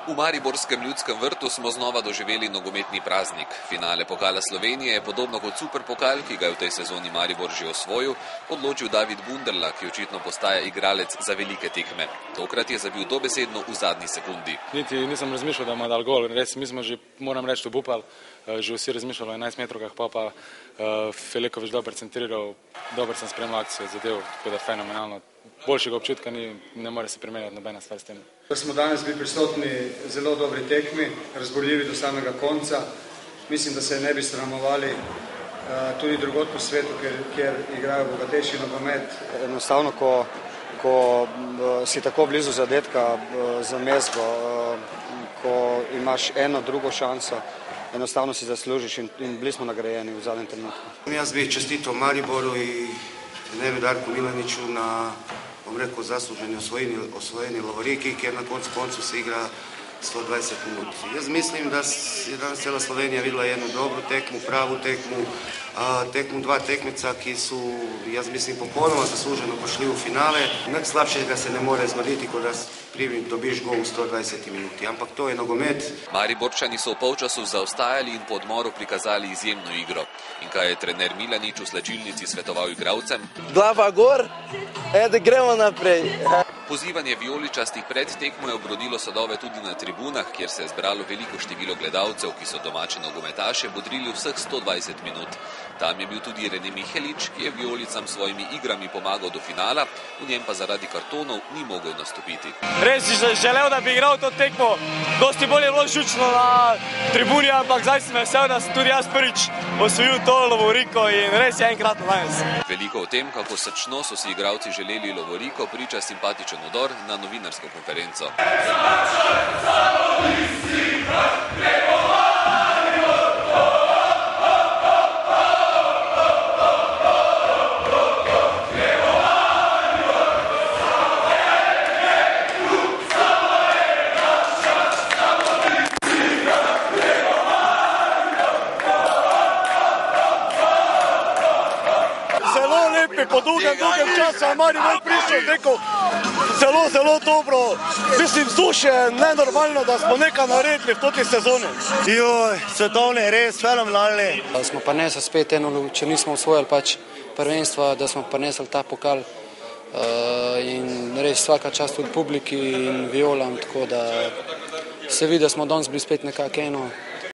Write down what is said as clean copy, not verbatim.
V mariborskem Ljudskem vrtu smo znova doživeli nogometni praznik. Finale pokala Slovenije je podobno kot superpokal, ki ga je v tej sezoni Maribor že osvojil, odločil David Bunderla, ki očitno postaja igralec za velike tekme. Tokrat je zabil dobesedno v zadnji sekundi. Niti nisem razmišljal, da ima dal gol. Res, mi smo že, moram reči, obupali. Že vsi razmišljali o 11 metrovkah, pa Feliković dober centriral, dober sem spremljal akcijo, zadev, tako da fenomenalno. Boljšega občutka ne more se primerjati nobena stvar s tem. Smo danes bili prisotni zelo dobri tekmi, razborljivi do samega konca. Mislim, da se ne bi sramovali tudi drugod po svetu, kjer igrajo bogatejši nogomet. Enostavno, ko si tako blizu zadetka za mezgo, ko imaš eno, drugo šanso, enostavno si zaslužiš in bili smo nagrajeni v zadnjem trenutku. Jaz bi čestitao Mariboru i Nevi Darku Milaniću na, zasluženi osvojeni lovoriki, jer na koncu se igra 120 minuta. Jaz mislim, da je danas cijela Slovenija videla jednu dobru tekmu, pravu tekmu dva tekmeca, ki su, jaz mislim, popolnoma zasluženo pošli u finale. Nič slabšega se ne more zgoditi, ko da dobiš gol v 120 minuti, ampak to je nogomet. Mariborčani so v polčasu zaostajali in po odmoru prikazali izjemno igro. In kaj je trener Milanić v slačilnici svetoval igralcem? Glava gor, da gremo naprej. Pozivanje vijoličastih pred tekmo je obrodilo sadove tudi na tribunah, kjer se je zbralo veliko število gledalcev, ki so domače nogometaše bodrili vseh 120 minut. Tam je bil tudi Rene Mihelič, ki je vijolicam svojimi igrami pomagal do finala, v njem pa zaradi kartonov ni mogel nastopiti. Res si želel, da bi igral to tekmo, dosti bolj je bilo žučno na tribuni, ampak zdaj sem vesel, da sem tudi jaz prvič osvojil to lovoriko in res je enkratno danes. Veliko o tem, kako srčno so si igralci želeli lovoriko, priča simpatičen vdor na novinarsko konferenco. Po dolgem času Maribor prišel neko zelo dobro. Mislim, vzdušje je nenormalno, da smo nekaj naredili v toti sezoni. Svetovni, res fenomenalni. Smo prinesli spet eno, če nismo osvojili pač prvenstva, da smo prinesli ta pokal in res svaka čast tudi publiki in violam, tako da se vidi, da smo danes bili spet nekako eno.